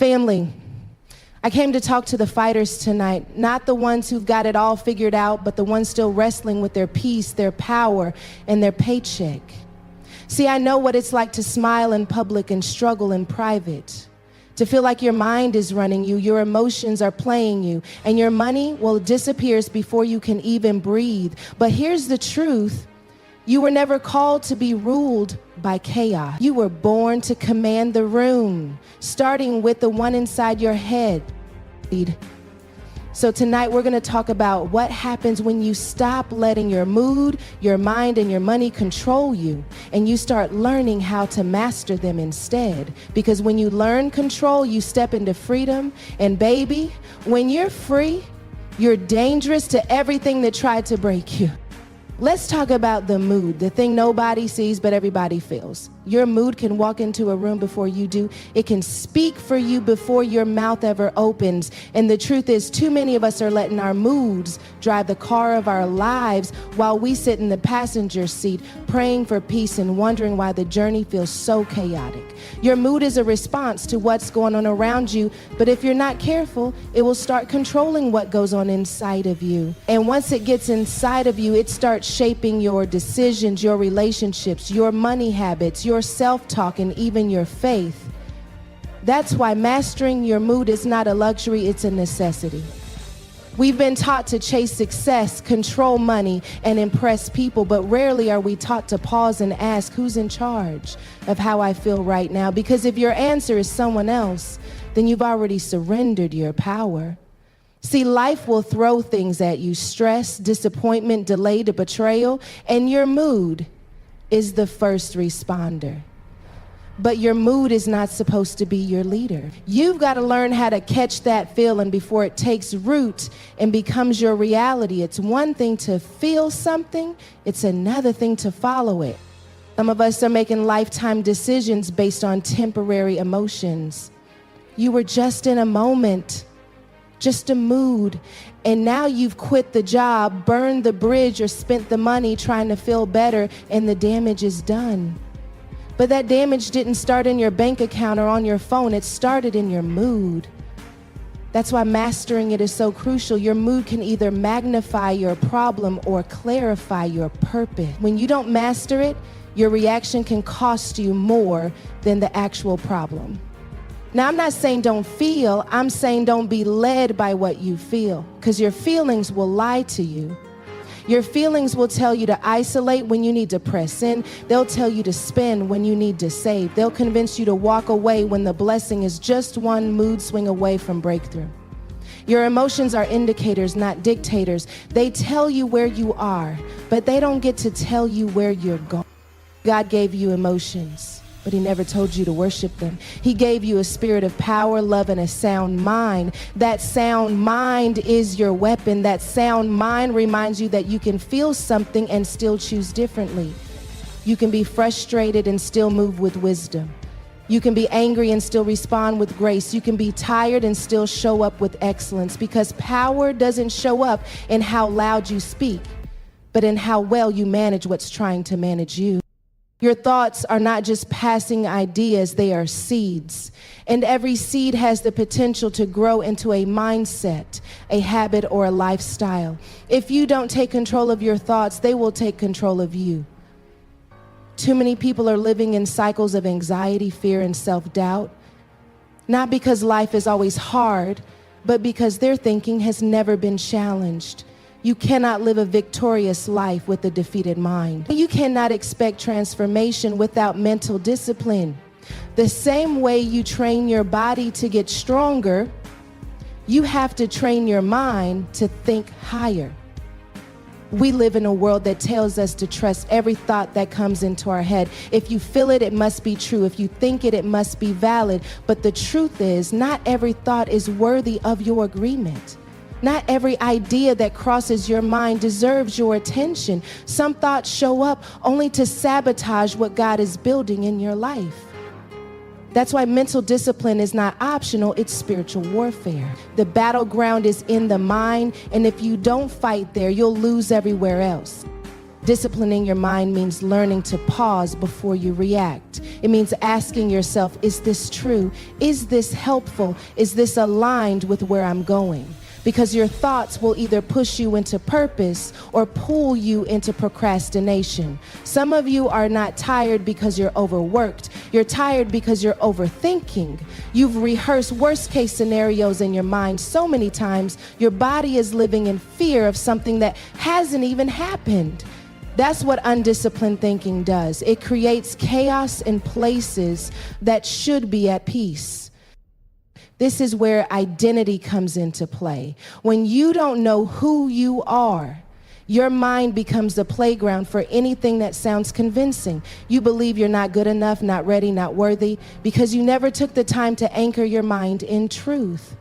Family, I came to talk to the fighters tonight, not the ones who've got it all figured out, but the ones still wrestling with their peace, their power, and their paycheck. See, I know what it's like to smile in public and struggle in private, to feel like your mind is running you, your emotions are playing you, and your money, well, disappears before you can even breathe. But here's the truth. You were never called to be ruled by chaos. You were born to command the room, starting with the one inside your head. So tonight we're going to talk about what happens when you stop letting your mood, your mind, and your money control you, and you start learning how to master them instead. Because when you learn control, you step into freedom. And baby, when you're free, you're dangerous to everything that tried to break you. Let's talk about the mood, the thing nobody sees but everybody feels. Your mood can walk into a room before you do. It can speak for you before your mouth ever opens. And the truth is, too many of us are letting our moods drive the car of our lives while we sit in the passenger seat praying for peace and wondering why the journey feels so chaotic. Your mood is a response to what's going on around you, but if you're not careful, it will start controlling what goes on inside of you. And once it gets inside of you, it starts shaping your decisions, your relationships, your money habits, your self-talk, and even your faith. That's why mastering your mood is not a luxury, it's a necessity. We've been taught to chase success, control money, and impress people, but rarely are we taught to pause and ask, who's in charge of how I feel right now? Because if your answer is someone else, then you've already surrendered your power. See, life will throw things at you: stress, disappointment, delay to betrayal, and your mood is the first responder. But your mood is not supposed to be your leader. You've got to learn how to catch that feeling before it takes root and becomes your reality. It's one thing to feel something, it's another thing to follow it. Some of us are making lifetime decisions based on temporary emotions. You were just in a moment, just a mood, and now you've quit the job, burned the bridge, or spent the money trying to feel better, and the damage is done. But that damage didn't start in your bank account or on your phone, it started in your mood. That's why mastering it is so crucial. Your mood can either magnify your problem or clarify your purpose. When you don't master it, your reaction can cost you more than the actual problem. Now, I'm not saying don't feel, I'm saying don't be led by what you feel, because your feelings will lie to you. Your feelings will tell you to isolate when you need to press in. They'll tell you to spend when you need to save. They'll convince you to walk away when the blessing is just one mood swing away from breakthrough. Your emotions are indicators, not dictators. They tell you where you are, but they don't get to tell you where you're going. God gave you emotions, but he never told you to worship them. He gave you a spirit of power, love, and a sound mind. That sound mind is your weapon. That sound mind reminds you that you can feel something and still choose differently. You can be frustrated and still move with wisdom. You can be angry and still respond with grace. You can be tired and still show up with excellence, because power doesn't show up in how loud you speak, but in how well you manage what's trying to manage you. Your thoughts are not just passing ideas, they are seeds. And every seed has the potential to grow into a mindset, a habit, or a lifestyle. If you don't take control of your thoughts, they will take control of you. Too many people are living in cycles of anxiety, fear, and self-doubt, not because life is always hard, but because their thinking has never been challenged. You cannot live a victorious life with a defeated mind. You cannot expect transformation without mental discipline. The same way you train your body to get stronger, you have to train your mind to think higher. We live in a world that tells us to trust every thought that comes into our head. If you feel it, it must be true. If you think it, it must be valid. But the truth is, not every thought is worthy of your agreement. Not every idea that crosses your mind deserves your attention. Some thoughts show up only to sabotage what God is building in your life. That's why mental discipline is not optional, it's spiritual warfare. The battleground is in the mind, and if you don't fight there, you'll lose everywhere else. Disciplining your mind means learning to pause before you react. It means asking yourself, is this true? Is this helpful? Is this aligned with where I'm going? Because your thoughts will either push you into purpose or pull you into procrastination. Some of you are not tired because you're overworked. You're tired because you're overthinking. You've rehearsed worst case scenarios in your mind so many times, your body is living in fear of something that hasn't even happened. That's what undisciplined thinking does. It creates chaos in places that should be at peace. This is where identity comes into play. When you don't know who you are, your mind becomes the playground for anything that sounds convincing. You believe you're not good enough, not ready, not worthy, because you never took the time to anchor your mind in truth.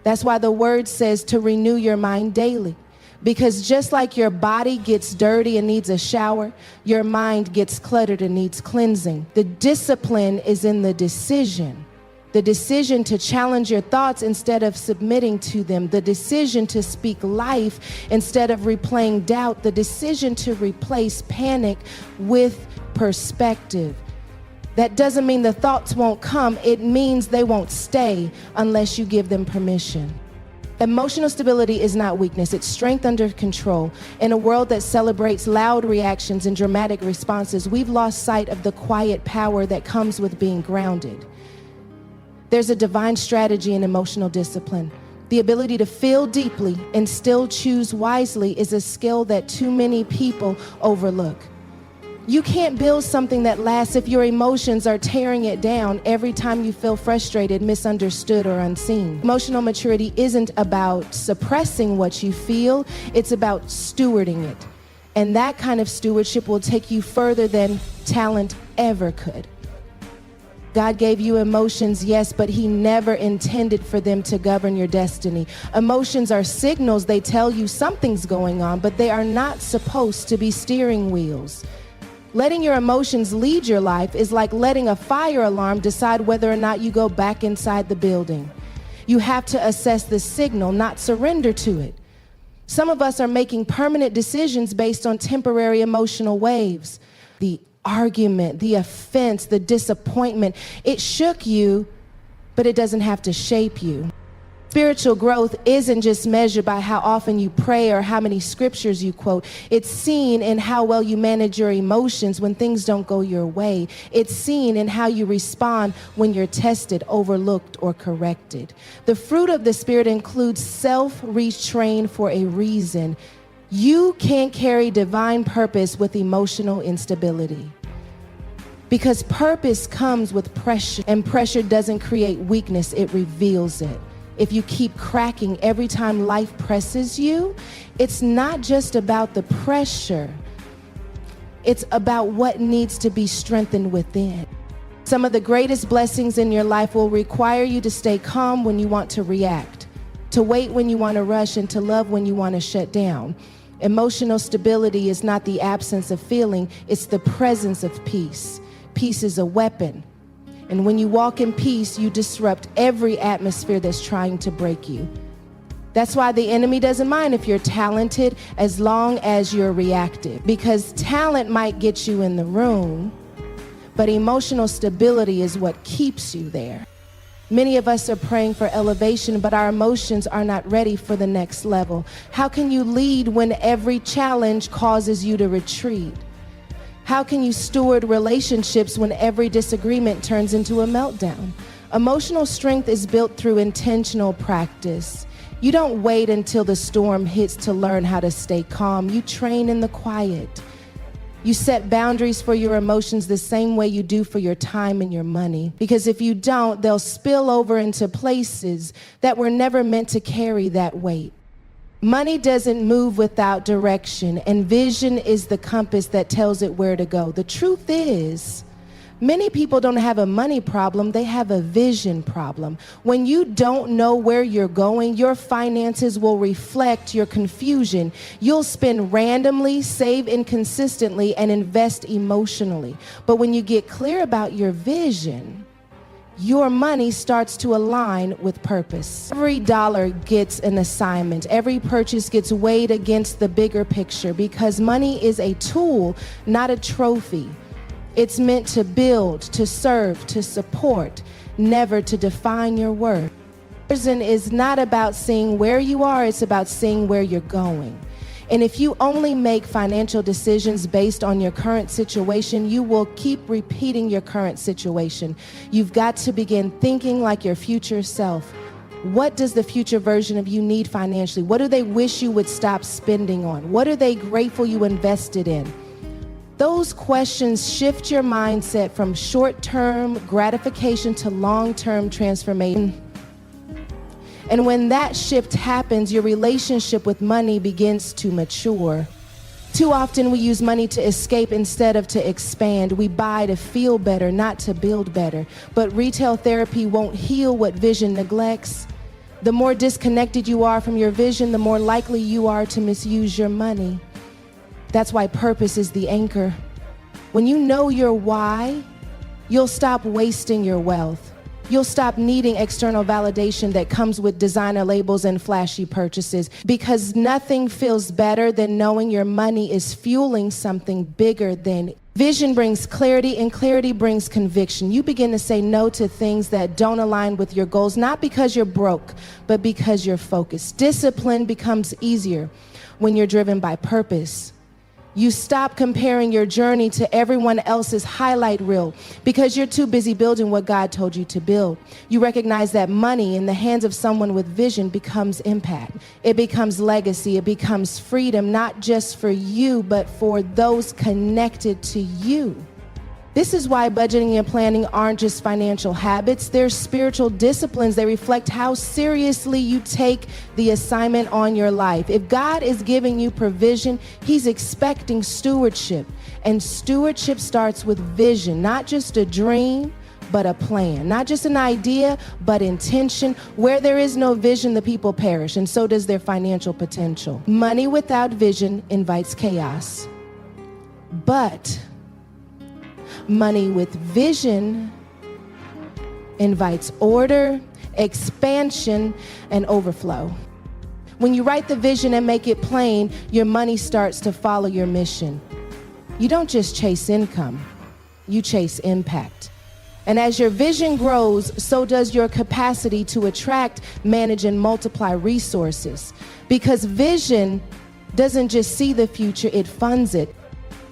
That's why the word says to renew your mind daily. Because just like your body gets dirty and needs a shower, your mind gets cluttered and needs cleansing. The discipline is in the decision. The decision to challenge your thoughts instead of submitting to them. The decision to speak life instead of replaying doubt. The decision to replace panic with perspective. That doesn't mean the thoughts won't come. It means they won't stay unless you give them permission. Emotional stability is not weakness, it's strength under control. In a world that celebrates loud reactions and dramatic responses, we've lost sight of the quiet power that comes with being grounded. There's a divine strategy in emotional discipline. The ability to feel deeply and still choose wisely is a skill that too many people overlook. You can't build something that lasts if your emotions are tearing it down every time you feel frustrated, misunderstood, or unseen. Emotional maturity isn't about suppressing what you feel, it's about stewarding it. And that kind of stewardship will take you further than talent ever could. God gave you emotions, yes, but He never intended for them to govern your destiny. Emotions are signals. They tell you something's going on, but they are not supposed to be steering wheels. Letting your emotions lead your life is like letting a fire alarm decide whether or not you go back inside the building. You have to assess the signal, not surrender to it. Some of us are making permanent decisions based on temporary emotional waves. The argument, the offense, the disappointment, it shook you, but it doesn't have to shape you. Spiritual growth isn't just measured by how often you pray or how many scriptures you quote. It's seen in how well you manage your emotions when things don't go your way. It's seen in how you respond when you're tested, overlooked, or corrected. The fruit of the Spirit includes self-restraint for a reason. You can't carry divine purpose with emotional instability. Because purpose comes with pressure, and pressure doesn't create weakness, it reveals it. If you keep cracking every time life presses you, it's not just about the pressure. It's about what needs to be strengthened within. Some of the greatest blessings in your life will require you to stay calm when you want to react, to wait when you want to rush, and to love when you want to shut down. Emotional stability is not the absence of feeling, it's the presence of peace. Peace is a weapon. And when you walk in peace, you disrupt every atmosphere that's trying to break you. That's why the enemy doesn't mind if you're talented as long as you're reactive. Because talent might get you in the room, but emotional stability is what keeps you there. Many of us are praying for elevation, but our emotions are not ready for the next level. How can you lead when every challenge causes you to retreat? How can you steward relationships when every disagreement turns into a meltdown? Emotional strength is built through intentional practice. You don't wait until the storm hits to learn how to stay calm. You train in the quiet. You set boundaries for your emotions the same way you do for your time and your money. Because if you don't, they'll spill over into places that were never meant to carry that weight. Money doesn't move without direction, and vision is the compass that tells it where to go. The truth is, many people don't have a money problem, they have a vision problem. When you don't know where you're going, your finances will reflect your confusion. You'll spend randomly, save inconsistently, and invest emotionally. But when you get clear about your vision, your money starts to align with purpose. Every dollar gets an assignment. Every purchase gets weighed against the bigger picture because money is a tool, not a trophy. It's meant to build, to serve, to support, never to define your worth. Vision is not about seeing where you are, it's about seeing where you're going. And if you only make financial decisions based on your current situation, you will keep repeating your current situation. You've got to begin thinking like your future self. What does the future version of you need financially? What do they wish you would stop spending on? What are they grateful you invested in? Those questions shift your mindset from short-term gratification to long-term transformation. And when that shift happens, your relationship with money begins to mature. Too often we use money to escape instead of to expand. We buy to feel better, not to build better. But retail therapy won't heal what vision neglects. The more disconnected you are from your vision, the more likely you are to misuse your money. That's why purpose is the anchor. When you know your why, you'll stop wasting your wealth. You'll stop needing external validation that comes with designer labels and flashy purchases, because nothing feels better than knowing your money is fueling something bigger than. Vision brings clarity, and clarity brings conviction. You begin to say no to things that don't align with your goals, not because you're broke, but because you're focused. Discipline becomes easier when you're driven by purpose. You stop comparing your journey to everyone else's highlight reel because you're too busy building what God told you to build. You recognize that money in the hands of someone with vision becomes impact. It becomes legacy. It becomes freedom, not just for you, but for those connected to you. This is why budgeting and planning aren't just financial habits, they're spiritual disciplines. They reflect how seriously you take the assignment on your life. If God is giving you provision, He's expecting stewardship. And stewardship starts with vision, not just a dream, but a plan. Not just an idea, but intention. Where there is no vision, the people perish, and so does their financial potential. Money without vision invites chaos. But money with vision invites order, expansion, and overflow. When you write the vision and make it plain, your money starts to follow your mission. You don't just chase income, you chase impact. And as your vision grows, so does your capacity to attract, manage, and multiply resources. Because vision doesn't just see the future, it funds it.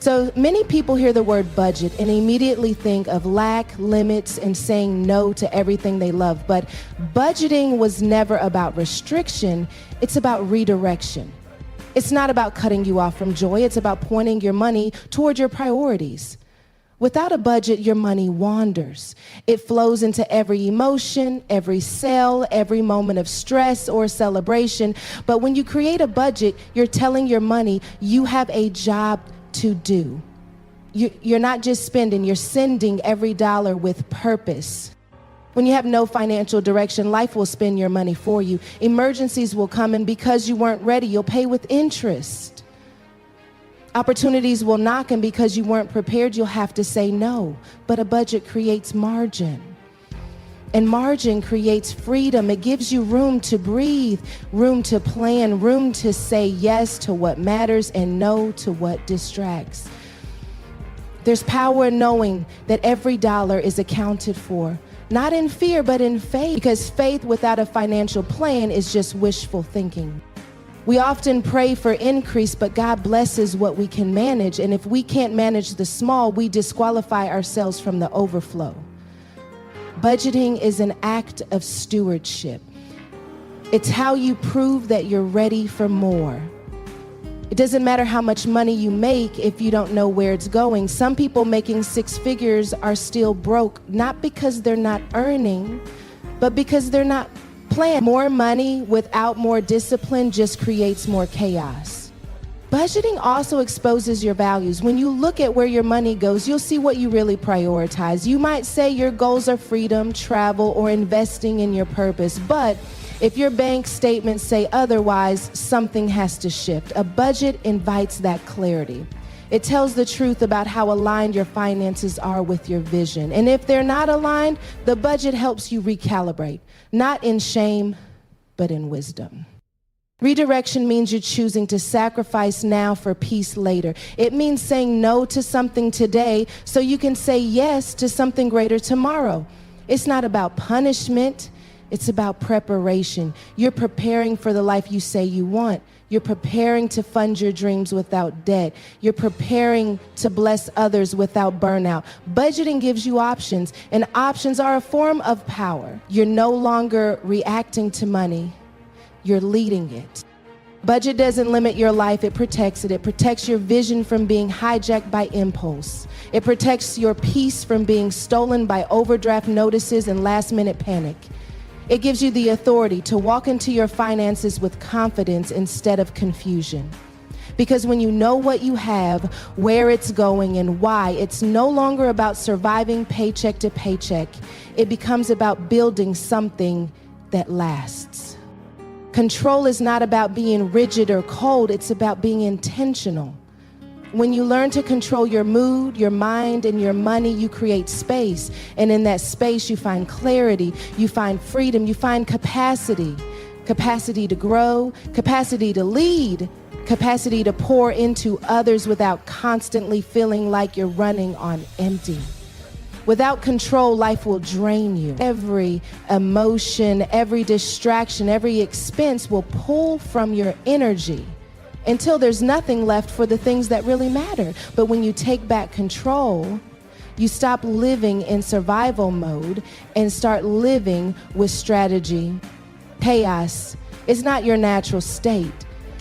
So many people hear the word budget and immediately think of lack, limits, and saying no to everything they love. But budgeting was never about restriction, it's about redirection. It's not about cutting you off from joy, it's about pointing your money toward your priorities. Without a budget, your money wanders. It flows into every emotion, every sale, every moment of stress or celebration. But when you create a budget, you're telling your money you have a job to do. You're not just spending, you're sending every dollar with purpose. When you have no financial direction, life will spend your money for you. Emergencies will come, and because you weren't ready, you'll pay with interest. Opportunities will knock, and because you weren't prepared, you'll have to say no. But a budget creates margin. And margin creates freedom. It gives you room to breathe, room to plan, room to say yes to what matters and no to what distracts. There's power in knowing that every dollar is accounted for, not in fear, but in faith, because faith without a financial plan is just wishful thinking. We often pray for increase, but God blesses what we can manage. And if we can't manage the small, we disqualify ourselves from the overflow. Budgeting is an act of stewardship. It's how you prove that you're ready for more. It doesn't matter how much money you make if you don't know where it's going. Some people making six figures are still broke, not because they're not earning, but because they're not planning. More money without more discipline just creates more chaos. Budgeting also exposes your values. When you look at where your money goes, you'll see what you really prioritize. You might say your goals are freedom, travel, or investing in your purpose, but if your bank statements say otherwise, something has to shift. A budget invites that clarity. It tells the truth about how aligned your finances are with your vision. And if they're not aligned, the budget helps you recalibrate, not in shame, but in wisdom. Redirection means you're choosing to sacrifice now for peace later. It means saying no to something today so you can say yes to something greater tomorrow. It's not about punishment. It's about preparation. You're preparing for the life you say you want. You're preparing to fund your dreams without debt. You're preparing to bless others without burnout. Budgeting gives you options, and options are a form of power. You're no longer reacting to money. You're leading it. Budget doesn't limit your life, it protects it. It protects your vision from being hijacked by impulse. It protects your peace from being stolen by overdraft notices and last-minute panic. It gives you the authority to walk into your finances with confidence instead of confusion. Because when you know what you have, where it's going, and why, it's no longer about surviving paycheck to paycheck. It becomes about building something that lasts. Control is not about being rigid or cold, it's about being intentional. When you learn to control your mood, your mind, and your money, you create space. And in that space, you find clarity, you find freedom, you find capacity. Capacity to grow, capacity to lead, capacity to pour into others without constantly feeling like you're running on empty. Without control, life will drain you. Every emotion, every distraction, every expense will pull from your energy until there's nothing left for the things that really matter. But when you take back control, you stop living in survival mode and start living with strategy. Chaos is not your natural state.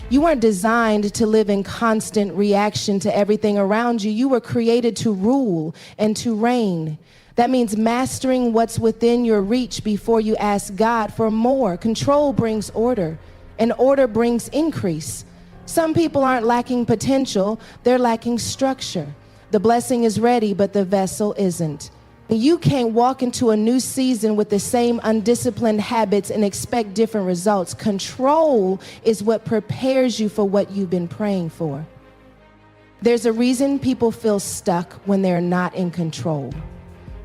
You weren't designed to live in constant reaction to everything around you. You were created to rule and to reign. That means mastering what's within your reach before you ask God for more. Control brings order, and order brings increase. Some people aren't lacking potential, they're lacking structure. The blessing is ready, but the vessel isn't. You can't walk into a new season with the same undisciplined habits and expect different results. Control is what prepares you for what you've been praying for. There's a reason people feel stuck when they're not in control.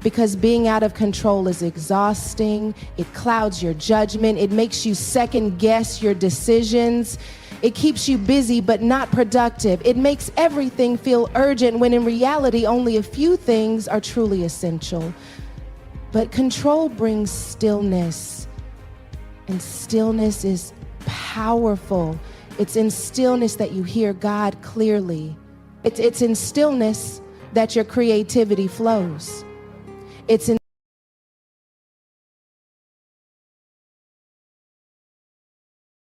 Because being out of control is exhausting, it clouds your judgment, it makes you second guess your decisions. It keeps you busy but not productive. It makes everything feel urgent when in reality only a few things are truly essential. But control brings stillness, and stillness is powerful. It's in stillness that you hear God clearly. It's in stillness that your creativity flows. It's in